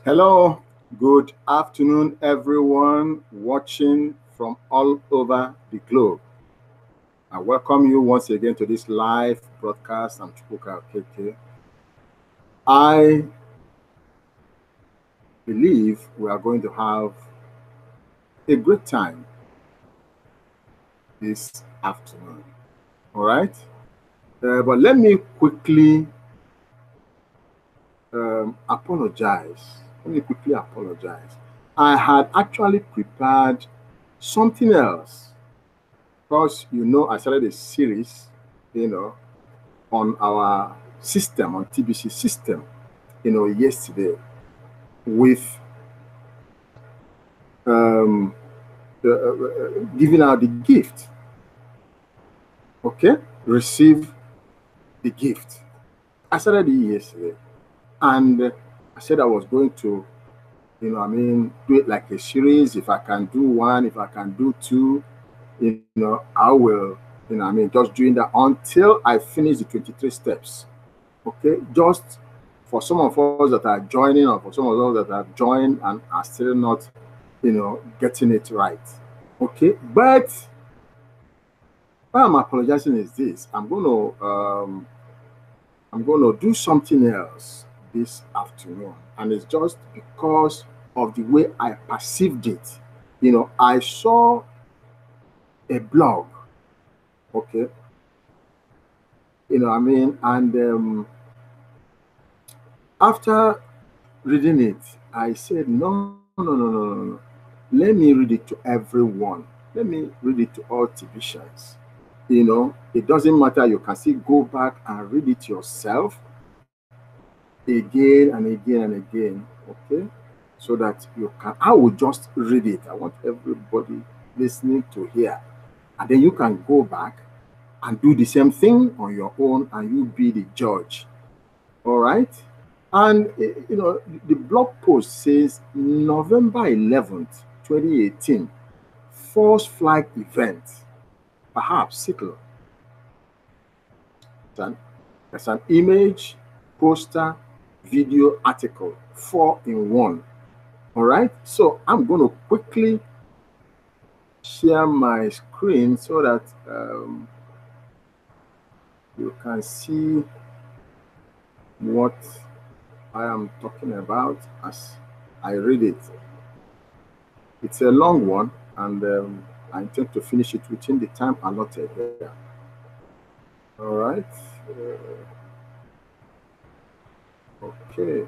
Hello, good afternoon, everyone watching from all over the globe. I welcome you once again to this live broadcast. I'm Chukwuka Okeke. I believe we are going to have a great time this afternoon. All right? But let me quickly apologize. I had actually prepared something else because, I started a series, on our system, on TBC system, yesterday with giving out the gift. Okay? Receive the gift. I started it yesterday. And I said I was going to, do it like a series. If I can do one, if I can do two, I will, just doing that until I finish the 23 steps. Okay? Just for some of us that are joining, or for some of us that have joined and are still not, getting it right. Okay? But why I'm apologizing is this. I'm going to do something else this afternoon, and it's just because of the way I perceived it. I saw a blog, okay, and after reading it, I said, no. Let me read it to everyone. Let me read it to all TBCians. It doesn't matter. You can still go back and read it yourself again and again and again, okay? So that you can, I will just read it. I want everybody listening to hear. And then you can go back and do the same thing on your own, and you be the judge. All right? And, the blog post says November 11th, 2018, false flag event, perhaps sickle. There's an image, poster, video, article, 4 in 1. All right, so I'm going to quickly share my screen so that you can see what I am talking about as I read it. It's a long one, and I intend to finish it within the time allotted here. All right. Okay.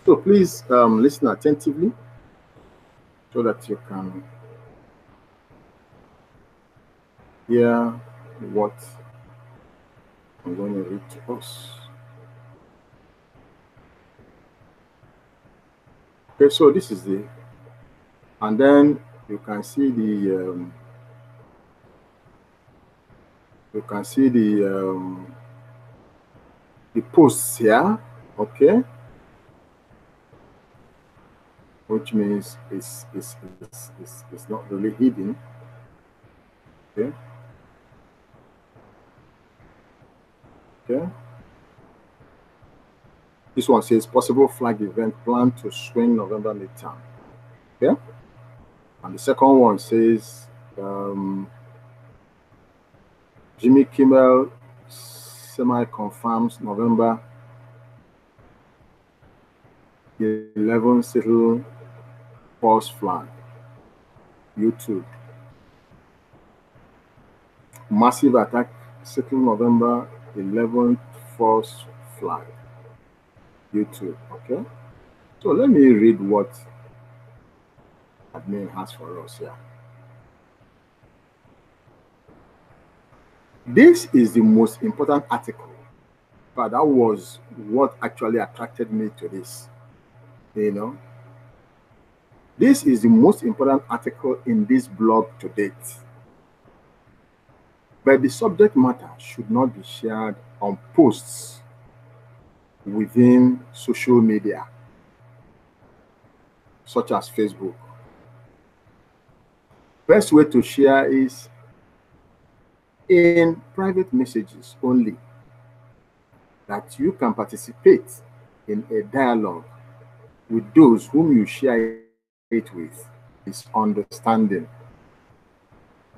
So please listen attentively so that you can hear what I'm going to read to us. Okay, so this is and then you can see the posts here, okay, which means it's not really hidden. Okay. This one says possible flag event planned to swing November midterm. Okay. And the second one says Jimmy Kimmel semi-confirms November 11 settle false flag. YouTube. Massive attack settle November 11th false flag. YouTube. Okay. So let me read what admin has for us here. This is the most important article, but that was what actually attracted me to this. This is the most important article in this blog to date. But the subject matter should not be shared on posts within social media, such as Facebook. Best way to share is in private messages only, that you can participate in a dialogue with those whom you share it with, is understanding.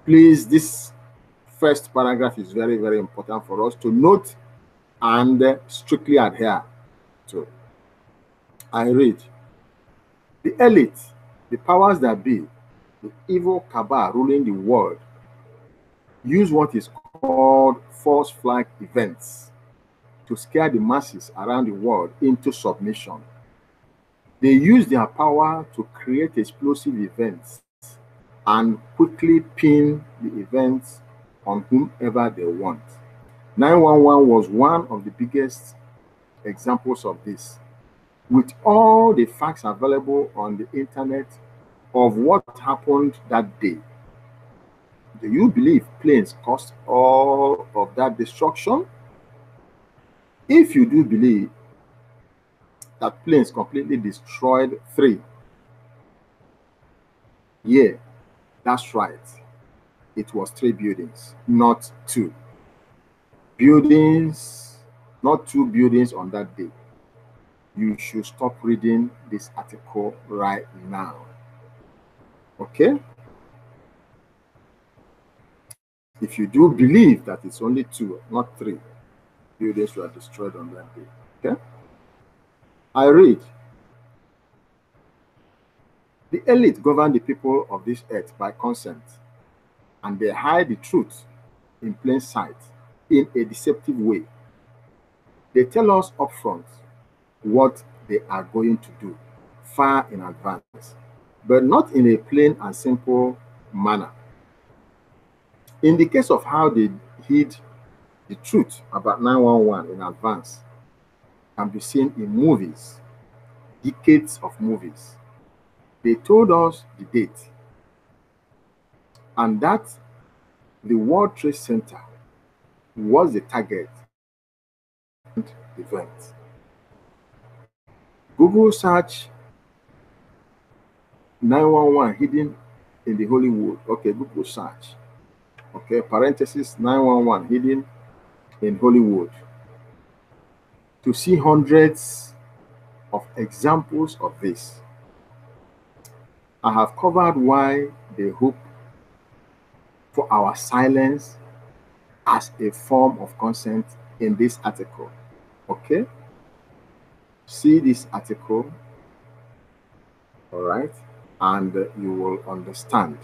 Please, this first paragraph is very, very important for us to note and strictly adhere to. I read, the elite, the powers that be, the evil cabal ruling the world, use what is called false flag events to scare the masses around the world into submission. They use their power to create explosive events and quickly pin the events on whomever they want. 911 was one of the biggest examples of this. With all the facts available on the internet of what happened that day, do you believe planes caused all of that destruction? If you do believe that planes completely destroyed 3, yeah, that's right. It was 3 buildings, not 2 buildings, not 2 buildings on that day. You should stop reading this article right now. Okay? If you do believe that it's only 2, not 3 buildings were destroyed on that day. Okay? I read, the elite govern the people of this earth by consent, and they hide the truth in plain sight in a deceptive way. They tell us upfront what they are going to do far in advance, but not in a plain and simple manner. In the case of how they hid the truth about 911 in advance, can be seen in movies, decades of movies. They told us the date, and that the World Trade Center was the target event. Google search 911 hidden in the Hollywood. Okay, Google search. Okay, parenthesis 911 hidden in Hollywood, to see hundreds of examples of this. I have covered why they hope for our silence as a form of consent in this article. Okay? See this article, all right? And you will understand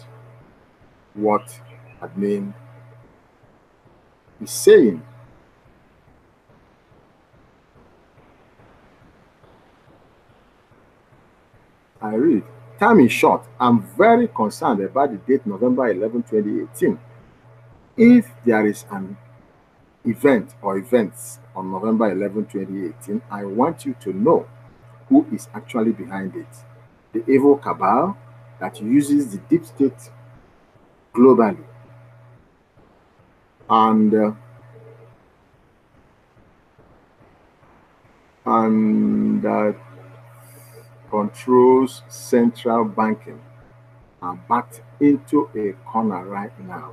what admin is saying. I read, time is short. I'm very concerned about the date November 11, 2018. If there is an event or events on November 11, 2018, I want you to know who is actually behind it. The evil cabal that uses the deep state globally and controls central banking are backed into a corner right now.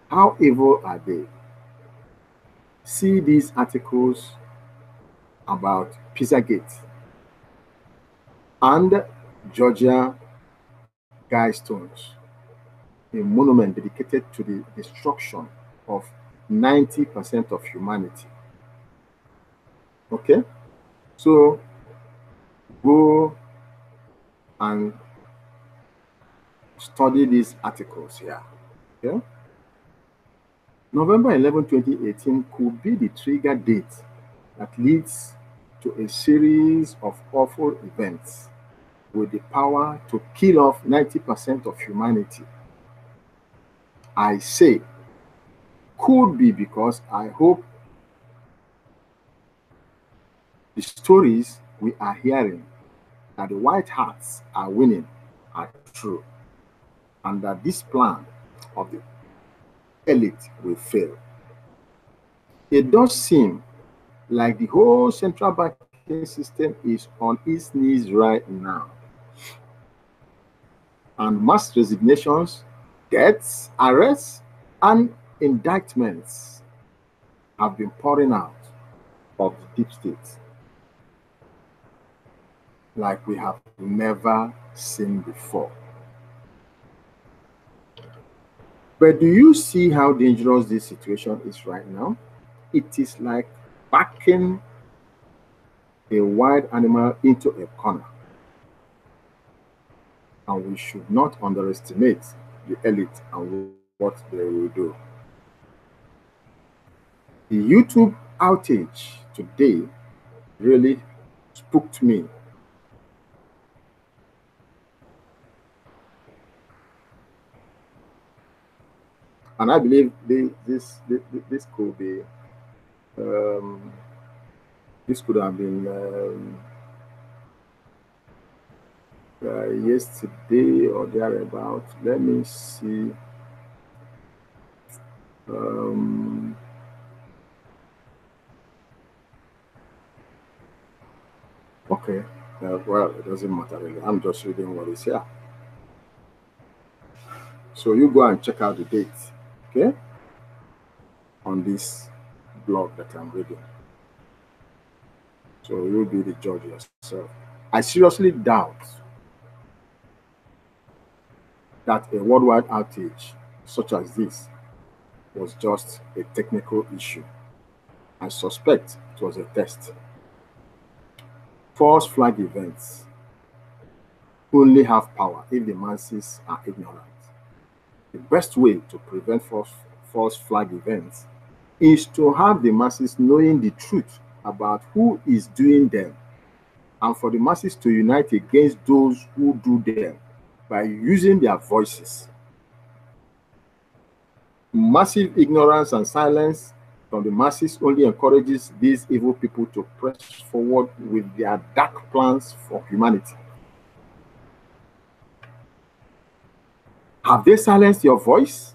How evil are they? See these articles about Pizzagate and Georgia Guidestones, a monument dedicated to the destruction of 90% of humanity. Okay? So go and study these articles here. Okay? November 11, 2018 could be the trigger date that leads to a series of awful events with the power to kill off 90% of humanity. I say could be because I hope the stories we are hearing that the white hats are winning are true, and that this plan of the elite will fail. It does seem like the whole central banking system is on its knees right now. And mass resignations, deaths, arrests And indictments have been pouring out of the deep state like we have never seen before. But do you see how dangerous this situation is right now? It is like backing a wild animal into a corner. And we should not underestimate the elite and what they will do. The YouTube outage today really spooked me. And I believe this could be, um, this could have been yesterday or thereabout. Let me see. Okay. Well, it doesn't matter really. I'm just reading what is here. So you go and check out the date, okay, on this blog that I'm reading. So you'll be the judge yourself. I seriously doubt that a worldwide outage such as this was just a technical issue. I suspect it was a test. False flag events only have power if the masses are ignorant. The best way to prevent false flag events is to have the masses knowing the truth about who is doing them, and for the masses to unite against those who do them by using their voices. Massive ignorance and silence from the masses only encourages these evil people to press forward with their dark plans for humanity. Have they silenced your voice?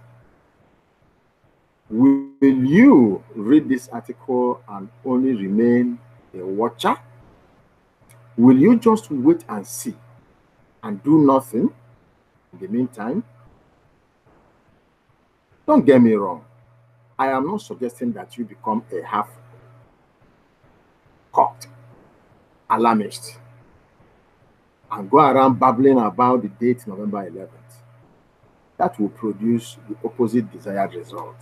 Will you read this article and only remain a watcher? Will you just wait and see and do nothing in the meantime? Don't get me wrong. I am not suggesting that you become a half-cocked alarmist and go around babbling about the date November 11th. That will produce the opposite desired result.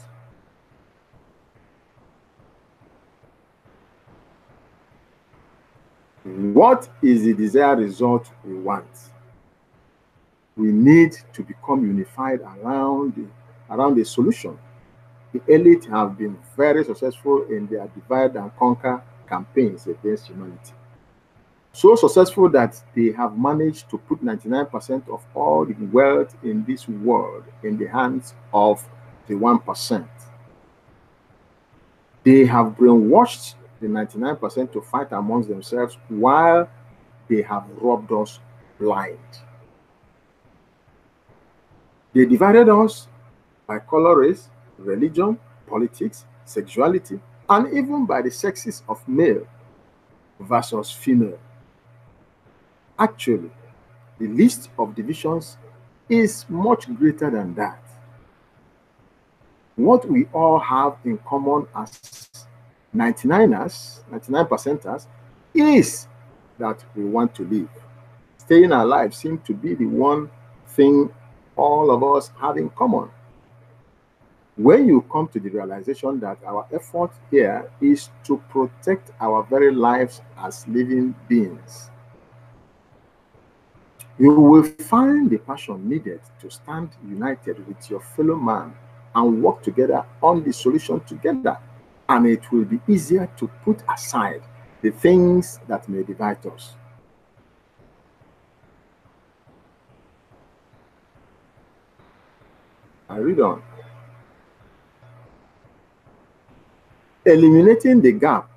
What is the desired result we want? We need to become unified around a solution. The elite have been very successful in their divide and conquer campaigns against humanity. So successful that they have managed to put 99% of all the wealth in this world in the hands of the 1%. They have brainwashed the 99% to fight amongst themselves while they have robbed us blind. They divided us by color, race, religion, politics, sexuality, and even by the sexes of male versus female. Actually, the list of divisions is much greater than that. What we all have in common as 99ers, 99%ers, is that we want to live. Staying alive seems to be the one thing all of us have in common. When you come to the realization that our effort here is to protect our very lives as living beings, you will find the passion needed to stand united with your fellow man and work together on the solution together. And it will be easier to put aside the things that may divide us. I read on. Eliminating the gap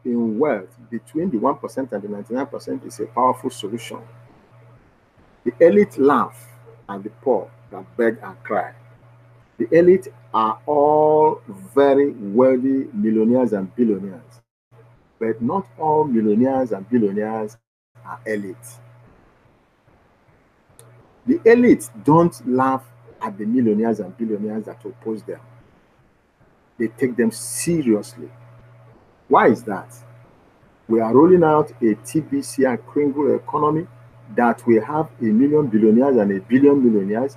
in wealth between the 1% and the 99% is a powerful solution. The elite laugh at the poor that beg and cry. The elite are all very wealthy millionaires and billionaires, but not all millionaires and billionaires are elite. The elite don't laugh at the millionaires and billionaires that oppose them. They take them seriously. Why is that? We are rolling out a TBC and Kringle economy that will have 1 million billionaires and 1 billion millionaires,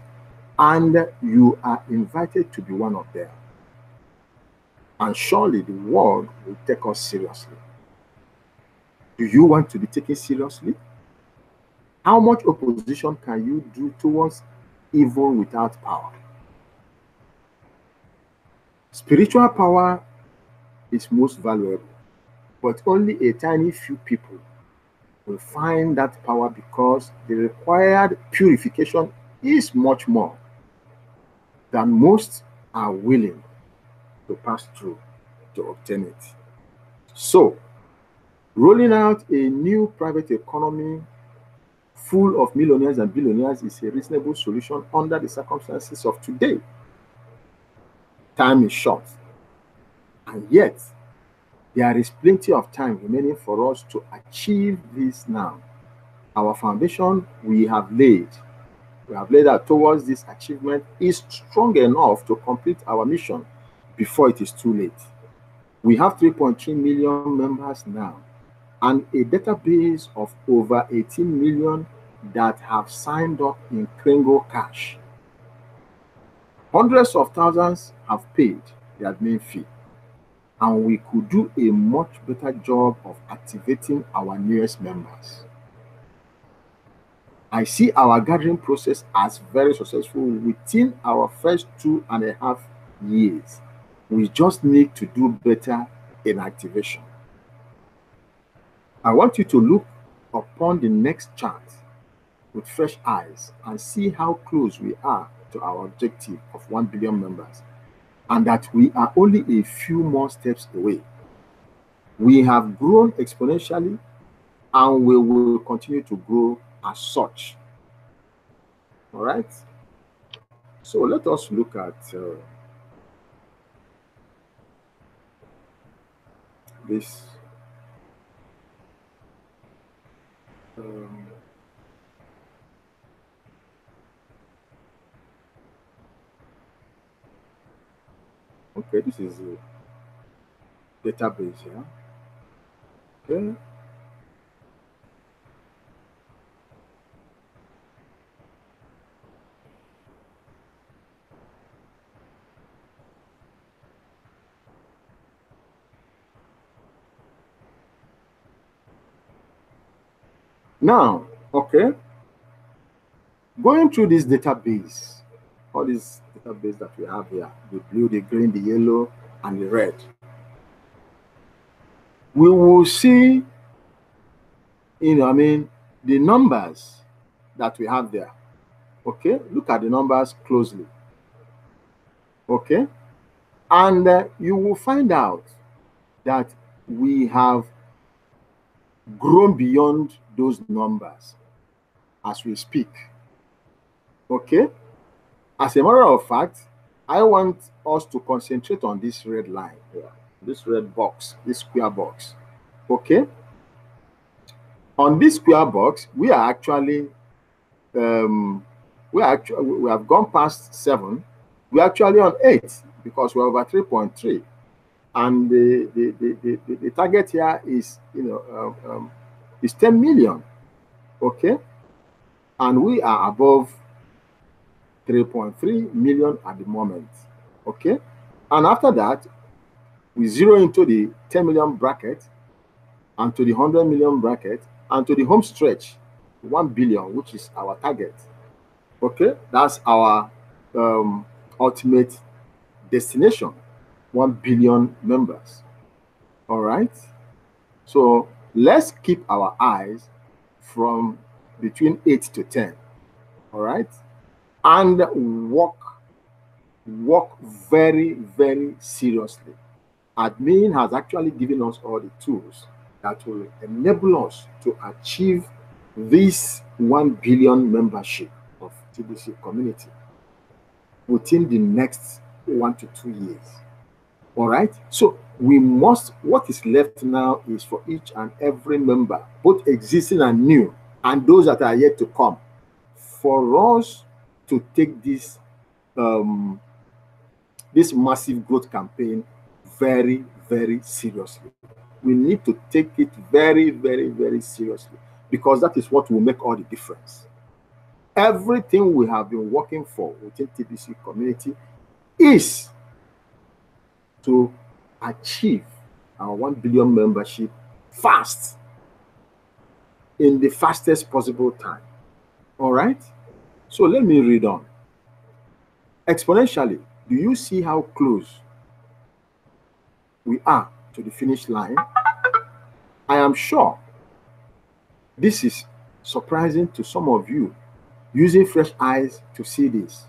and you are invited to be one of them. And surely the world will take us seriously. Do you want to be taken seriously? How much opposition can you do towards evil without power? Spiritual power is most valuable, but only a tiny few people will find that power because the required purification is much more than most are willing to pass through to obtain it. So, rolling out a new private economy full of millionaires and billionaires is a reasonable solution under the circumstances of today. Time is short, and yet there is plenty of time remaining for us to achieve this now. Our foundation we have laid out towards this achievement is strong enough to complete our mission before it is too late. We have 3.3 million members now, and a database of over 18 million that have signed up in Kringle Cash. Hundreds of thousands have paid the admin fee, and we could do a much better job of activating our newest members. I see our gathering process as very successful within our first 2.5 years. We just need to do better in activation. I want you to look upon the next chart with fresh eyes and see how close we are to our objective of 1 billion members, and that we are only a few more steps away. We have grown exponentially, and we will continue to grow as such. All right? So let us look at this. Okay, this is a database here. Okay. Now, okay, going through this database, all this database that we have here, the blue, the green, the yellow, and the red, we will see, the numbers that we have there. Okay, look at the numbers closely. Okay, and you will find out that we have grown beyond those numbers as we speak. Okay, as a matter of fact, I want us to concentrate on this red line here, this red box, this square box. Okay, on this square box, we are actually we have gone past 7. We're actually on 8 because we're over 3.3, and the target here is is 10 million. Okay, and we are above 3.3 million at the moment. Okay, and after that, we zero into the 10 million bracket, and to the 100 million bracket, and to the home stretch, 1 billion, which is our target. Okay, that's our ultimate destination, 1 billion members. All right, so let's keep our eyes from between 8 to 10. All right, and work very, very seriously. Admin has actually given us all the tools that will enable us to achieve this 1 billion membership of TBC community within the next 1 to 2 years. All right, so we must, what is left now is for each and every member, both existing and new, and those that are yet to come, for us to take this this massive growth campaign very, very seriously. We need to take it very, very, very seriously, because that is what will make all the difference. Everything we have been working for within TBC community is to achieve our 1 billion membership fast, in the fastest possible time. All right? So let me read on. Exponentially, do you see how close we are to the finish line? I am sure this is surprising to some of you using fresh eyes to see this.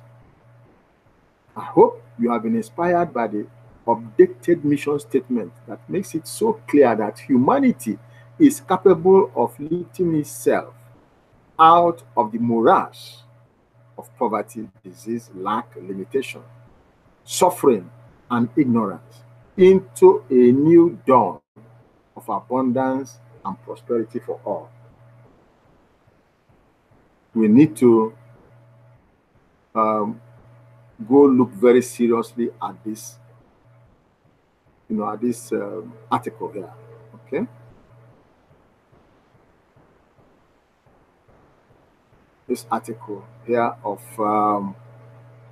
I hope you have been inspired by the updated mission statement that makes it so clear that humanity is capable of lifting itself out of the morass of poverty, disease, lack, limitation, suffering, and ignorance into a new dawn of abundance and prosperity for all. We need to go look very seriously at this, at this article here. Okay. This article here of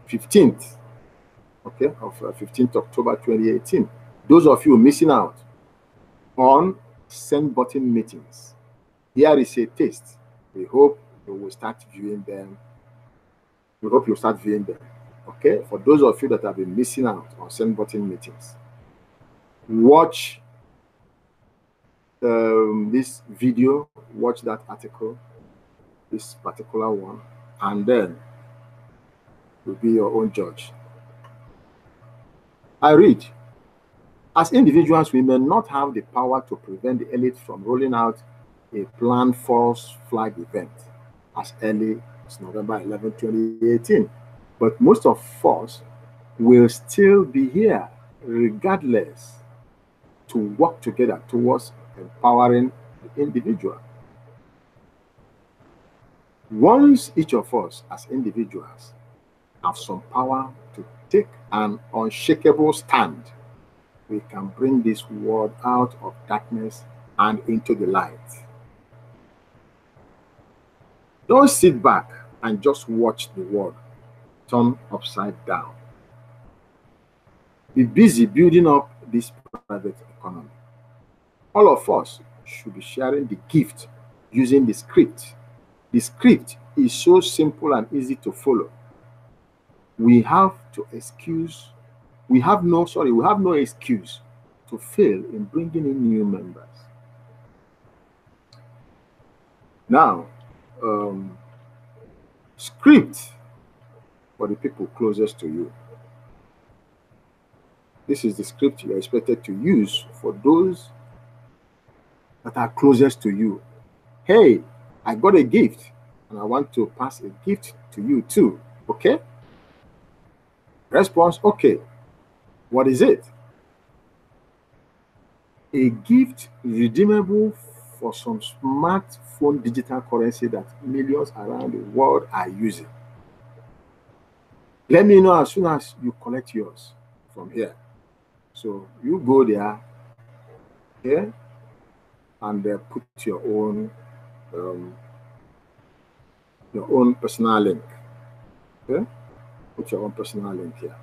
15th, okay, of 15th October 2018. Those of you missing out on send button meetings, here is a taste. We hope you will start viewing them. We hope you'll start viewing them. Okay, for those of you that have been missing out on send button meetings, watch this video, watch that article, this particular one, and then you'll be your own judge. I read, as individuals, we may not have the power to prevent the elite from rolling out a planned false flag event as early as November 11, 2018. But most of us will still be here regardless, to work together towards empowering the individual. Once each of us as individuals have some power to take an unshakable stand, we can bring this world out of darkness and into the light. Don't sit back and just watch the world turn upside down. Be busy building up this private economy. All of us should be sharing the gift using the script. The script is so simple and easy to follow. We have no excuse to fail in bringing in new members. Now, script for the people closest to you. This is the script you are expected to use for those that are closest to you. Hey, I got a gift and I want to pass a gift to you too. Okay? Response, okay. What is it? A gift redeemable for some smartphone digital currency that millions around the world are using. Let me know as soon as you collect yours from here. So you go there, okay, and put your own personal link. Okay, put your own personal link here.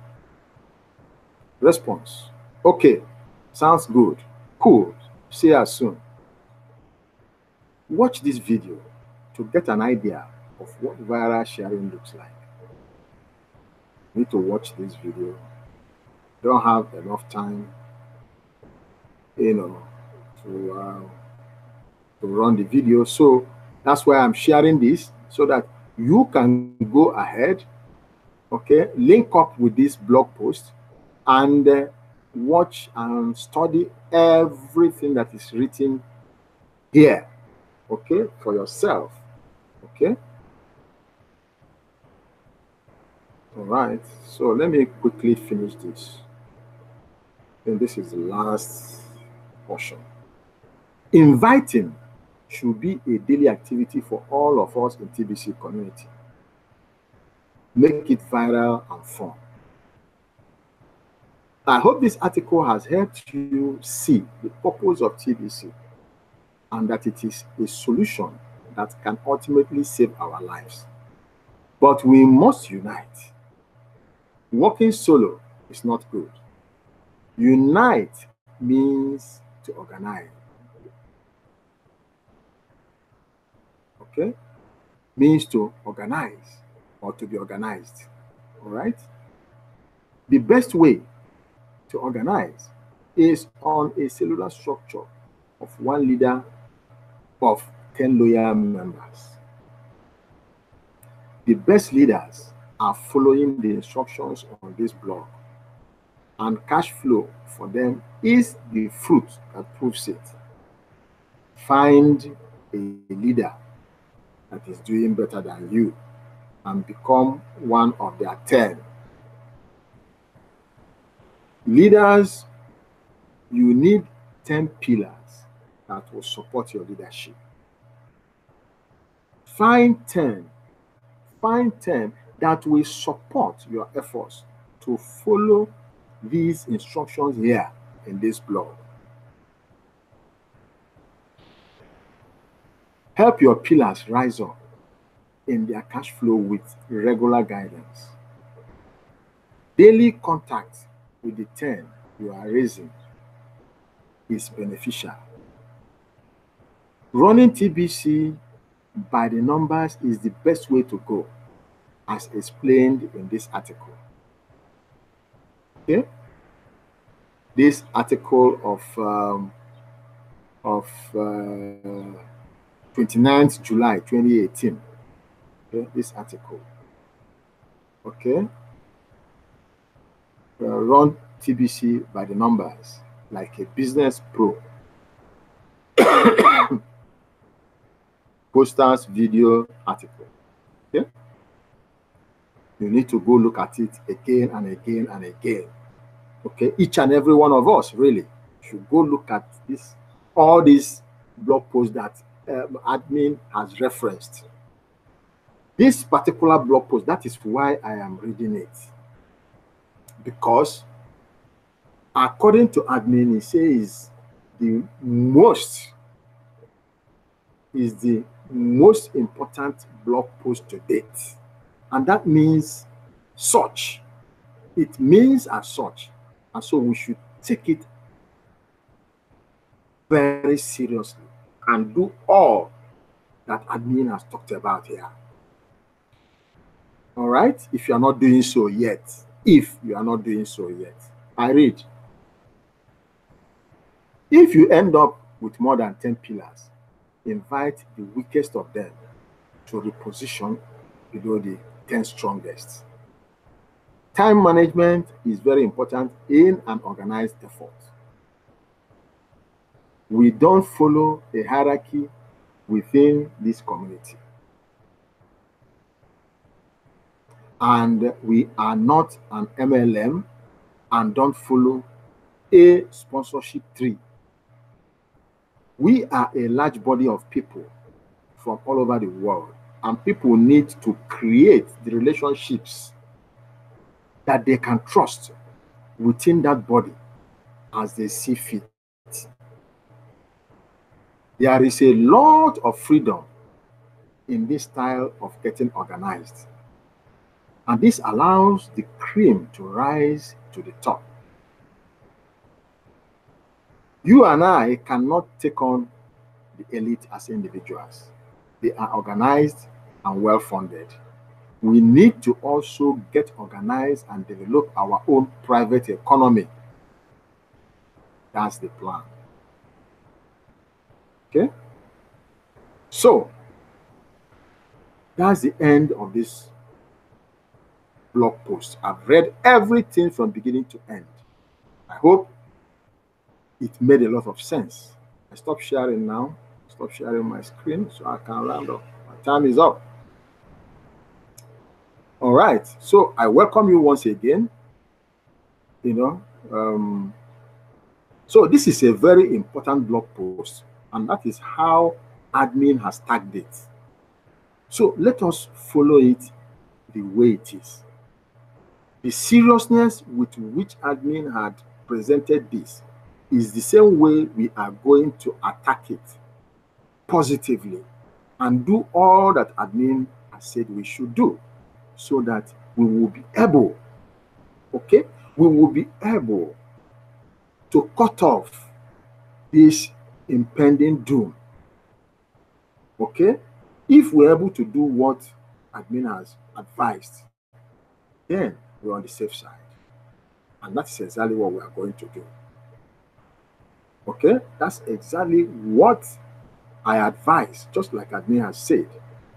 Response, okay, sounds good, cool, see you soon. Watch this video to get an idea of what viral sharing looks like. You need to watch this video. Don't have enough time, to run the video. So that's why I'm sharing this, so that you can go ahead, okay, link up with this blog post and watch and study everything that is written here, okay, for yourself, okay? All right, so let me quickly finish this. And this is the last portion. Inviting should be a daily activity for all of us in TBC community. make it viral and fun. I hope this article has helped you see the purpose of TBC and that it is a solution that can ultimately save our lives. But we must unite. Working solo is not good. Unite means to organize. Okay? Means to organize or to be organized. All right? The best way to organize is on a cellular structure of one leader of 10 loyal members. The best leaders are following the instructions on this blog, and cash flow for them is the fruit that proves it. Find a leader that is doing better than you and become one of their 10. Leaders, you need 10 pillars that will support your leadership. Find 10 that will support your efforts to follow these instructions here in this blog. Help your pillars rise up in their cash flow with regular guidance. Daily contact with the 10 you are raising is beneficial. Running TBC by the numbers is the best way to go, as explained in this article. Okay? This article of 29th July 2018. Okay? This article. Okay? Run TBC by the numbers like a business pro. Posters, video, article. Okay? You need to go look at it again and again and again. Okay? Each and every one of us really should go look at this, all these blog posts that admin has referenced. This particular blog post, that is why I am reading it. Because according to admin, he says the most important blog post to date. And that means such. It means as such. And so we should take it very seriously and do all that admin has talked about here. All right? If you are not doing so yet, I read. If you end up with more than 10 pillars, invite the weakest of them to reposition below the 10 strongest. Time management is very important in an organized effort. We don't follow a hierarchy within this community. And we are not an MLM and don't follow a sponsorship tree. We are a large body of people from all over the world, and people need to create the relationships that they can trust within that body as they see fit. There is a lot of freedom in this style of getting organized. And this allows the cream to rise to the top. You and I cannot take on the elite as individuals. They are organized and well-funded. We need to also get organized and develop our own private economy. That's the plan. Okay? So, that's the end of this blog post. I've read everything from beginning to end. I hope it made a lot of sense. I stop sharing now. Stop sharing my screen so I can round up. My time is up. All right. So I welcome you once again. So this is a very important blog post, and that is how admin has tagged it. So let us follow it the way it is. The seriousness with which admin had presented this is the same way we are going to attack it positively and do all that admin has said we should do, so that we will be able, okay, we will be able to cut off this impending doom. Okay, if we're able to do what admin has advised, then we're on the safe side. And that's exactly what we are going to do. Okay, that's exactly what I advise, just like admin has said,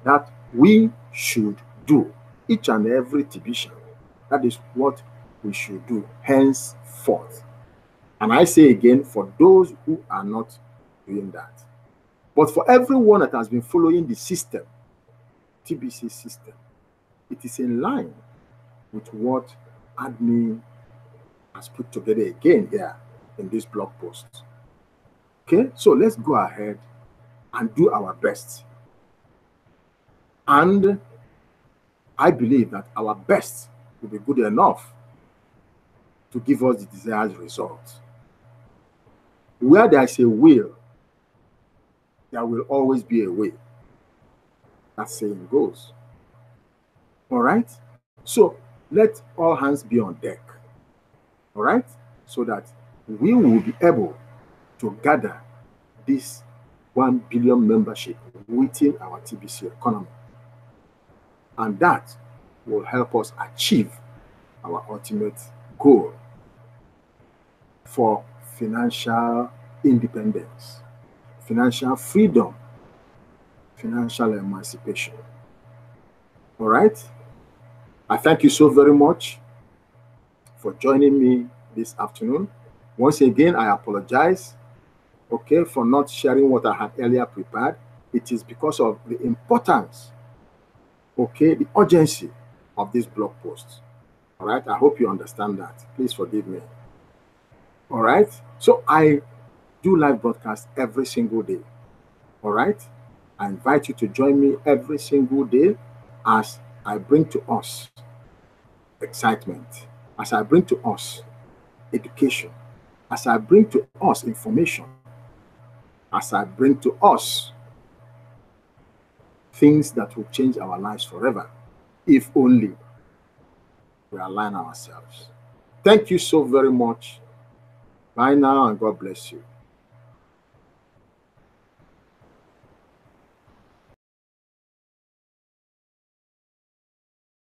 that we should do. Each and every TBC, that is what we should do henceforth. And I say again, for those who are not doing that. But for everyone that has been following the system, TBC system, it is in line with what admin has put together again here in this blog post. Okay, so let's go ahead and do our best. And I believe that our best will be good enough to give us the desired result. Where there is a will, there will always be a way. That saying goes. All right? So let all hands be on deck. All right? So that we will be able to gather this 1 billion membership within our TBC economy. And that will help us achieve our ultimate goal for financial independence, financial freedom, financial emancipation. All right? I thank you so very much for joining me this afternoon. Once again, I apologize, okay, for not sharing what I had earlier prepared. It is because of the importance, okay, the urgency of this blog post. All right? I hope you understand that. Please forgive me. All right? So I do live broadcast every single day. All right? I invite you to join me every single day as I bring to us excitement, as I bring to us education, as I bring to us information, as I bring to us things that will change our lives forever, if only we align ourselves. Thank you so very much. Bye now, and God bless you.